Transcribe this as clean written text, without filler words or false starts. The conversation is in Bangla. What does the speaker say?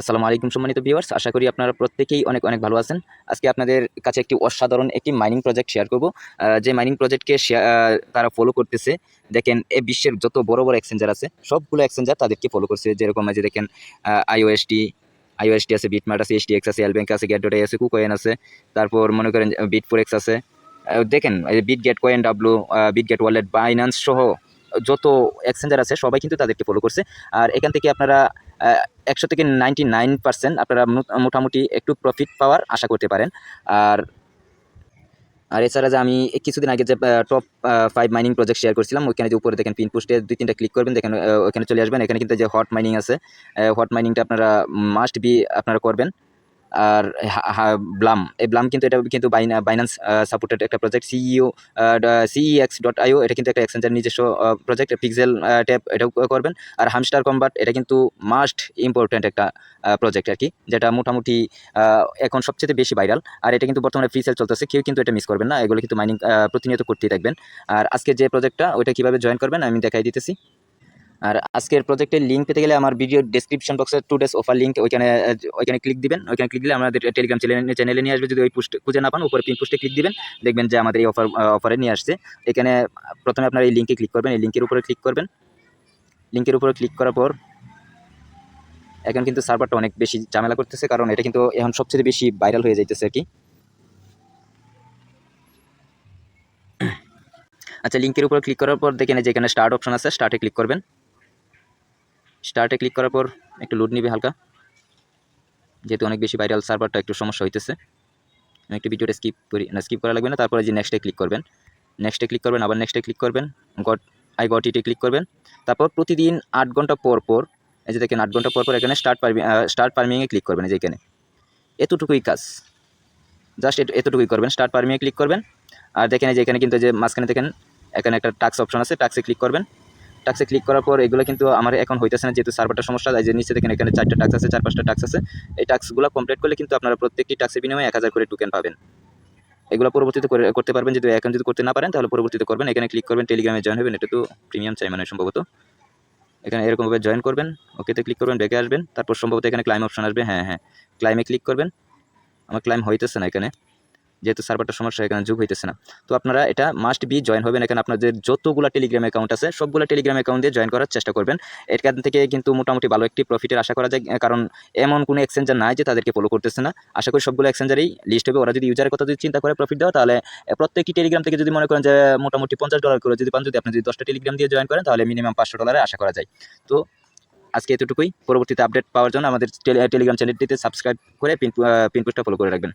আসসালামু আলাইকুম সম্মানিত ভিউয়ার্স, আশা করি আপনারা প্রত্যেকেই অনেক অনেক ভালো আছেন। আজকে আপনাদের কাছে একটি অসাধারণ একটি মাইনিং প্রজেক্ট শেয়ার করব। যে মাইনিং প্রজেক্টকে তারা ফলো করতেছে। দেখেন বিশ্বের যত বড় বড় এক্সচেঞ্জার আছে সবগুলো এক্সচেঞ্জার তাদেরকে ফলো করছে। যেরকম যে দেখেন আইওএসটি আছে, বিটমার্ট আছে, এসটিএক্স আছে, এলব্যাংক আছে, গেট.আই আছে, কুকয়েন আছে, তারপর মনে করেন বিটফোরেক্স আছে। দেখেন বিট গেট কয়েন ডাব্লু, বিট গেট ওয়ালেট, বাইন্যান্স সহ যত এক্সচেঞ্জার আছে সবাই কিন্তু তাদেরকে ফলো করছে। আর এখান থেকে আপনারা 100 থেকে 99% আপনারা মোটামুটি একটু প্রফিট পাওয়ার আশা করতে পারেন। আর আর এছাড়া যে আমি কিছুদিন আগে যে টপ 5 মাইনিং প্রজেক্ট শেয়ার করছিলাম, ওইখানে যে উপরে দেখেন পিন পোস্টে 2-3টা ক্লিক করবেন, দেখেন ওইখানে চলে আসবেন। এখানে কিন্তু যে হট মাইনিং আছে, হট মাইনিংটা আপনারা মাস্ট বি আপনারা করবেন। আর ব্লাম, এই ব্লাম কিন্তু এটা কিন্তু বাইন্যান্স সাপোর্টেড একটা প্রজেক্ট। CEX.io এটা কিন্তু একটা এক্সচেঞ্জের নিজস্ব প্রজেক্ট। পিক্সেল ট্যাব এটাও করবেন। আর হামস্টার কম্বাট এটা কিন্তু মাস্ট ইম্পর্ট্যান্ট একটা প্রজেক্ট আর কি, যেটা মোটামুটি এখন সবচেয়ে বেশি ভাইরাল। আর এটা কিন্তু বর্তমানে ফ্রি সেল চলতেছে, কেউ কিন্তু এটা মিস করবেন না। এগুলো কিন্তু মাইনিং প্রতিনিয়ত করতেই থাকবেন। আর আজকে যে প্রজেক্টটা ওইটা কীভাবে জয়েন করবেন আমি দেখাই দিতেছি। আর আজকের প্রজেক্টের লিঙ্ক পেতে গেলে আমার ভিডিও ডেসক্রিপশন বক্সে 2 ডেজ অফার লিঙ্ক, ওইখানে ক্লিক দিবেন। ওইখানে ক্লিক দিলে আমাদের টেলিগ্রাম চ্যানেলে নিয়ে আসবে। যদি ওই পোস্ট খুঁজে না পান, উপরে পিন পোস্টে ক্লিক দিবেন, দেখবেন যে আমাদের এই অফারে নিয়ে আসছে। এখানে প্রথমে আপনার এই লিঙ্কে ক্লিক করবেন, এই লিঙ্কের উপরে ক্লিক করবেন। লিঙ্কের উপরে ক্লিক করার পর এখন কিন্তু সার্ভারটা অনেক বেশি ঝামেলা করতেছে, কারণ এটা কিন্তু এখন সবচেয়ে বেশি ভাইরাল হয়ে যাইতেছে আর কি। আচ্ছা, লিঙ্কের উপর ক্লিক করার পর দেখেন যে এখানে স্টার্ট অপশন আছে, স্টার্টে ক্লিক করবেন। স্টার্টে ক্লিক করার পর একটু লোড নিবে হালকা, যেহেতু অনেক বেশি ভাইরাল সার্ভারটা একটু সমস্যা হইতেছে। আমি একটু ভিডিওটা স্কিপ করা লাগবে না। তারপরে যে নেক্সটে ক্লিক করবেন, আবার নেক্সটে ক্লিক করবেন, গট ইটে ক্লিক করবেন। তারপর প্রতিদিন 8 ঘন্টা পর পর, এই যে দেখেন 8 ঘন্টা পর পর এখানে স্টার্ট ফার্মিংয়ে ক্লিক করবেন। যে এখানে এতটুকুই কাজ, জাস্ট এতটুকুই করবেন। স্টার্ট ফার্মিংয়ে ক্লিক করবেন। আর দেখেন যে এখানে কিন্তু যে মাঝখানে দেখেন এখানে একটা টাস্ক অপশন আছে, টাস্কে ক্লিক করবেন। টাস্কে ক্লিক করার পর এগুলো কিন্তু আমার এখন হইতেছে না, যেহেতু সার্ভারটা সমস্যা। যে নিচে দেখেন এখানে 4টা টাস্ক আছে, 4-5টা টাস্ক আছে। এই টাস্কগুলো কমপ্লিট করলে কিন্তু আপনারা প্রত্যেকটি টাস্কের বিনিময়ে 1000 করে টোকেন পাবেন। এগুলো পরবর্তীতে করতে পারবেন। যদি এখন যদি করতে না পারেন তাহলে পরবর্তীতে করবেন। এখানে ক্লিক করবেন, টেলিগ্রামে জয়েন হবেন। এটা তো প্রিমিয়াম চাই মানে সম্ভবত। এখানে এরকমভাবে জয়েন করবেন, ওকেতে ক্লিক করবেন, ব্যাকে আসবেন। তারপর সম্ভবত এখানে ক্লাইম অপশন আসবে। হ্যাঁ, ক্লাইমে ক্লিক করবেন। আমার ক্লাইম হইতেছে না এখানে, যেহেতু সার্ভারটা সমস্যা, এখানে যোগ হইতেছে না। তো আপনারা এটা মাস্ট বি জয়েন হবেন। এখানে আপনাদের যতগুলো টেলিগ্রাম অ্যাকাউন্ট আছে সবগুলো টেলিগ্রাম অ্যাকাউন্ট দিয়ে জয়েন করার চেষ্টা করবেন। এখান থেকে কিন্তু মোটামুটি ভালো একটি প্রফিটের আশা করা যায়, কারণ এমন কোনো এক্সচেঞ্জার নাই যে তাদেরকে ফলো করতেছে না। আশা করি সবগুলো এক্সচেঞ্জারেই লিস্ট হবে। ওরা যদি ইউজারের কথা যদি চিন্তা করে প্রফিট দেওয়া, তাহলে প্রত্যেকটি টেলিগ্রাম থেকে যদি মনে করেন যে মোটামুটি $50 করে যদি পান, যদি আপনি যদি 10টা টেলিগ্রাম দিয়ে জয়েন করেন, তাহলে মিনিমাম $500 আশা করা যায়। তো আজকে এতটুকুই। পরবর্তীতে আপডেট পাওয়ার জন্য আমাদের টেলিগ্রাম চ্যানেলটিতে সাবস্ক্রাইব করে পিন পোস্টটা ফলো করে রাখবেন।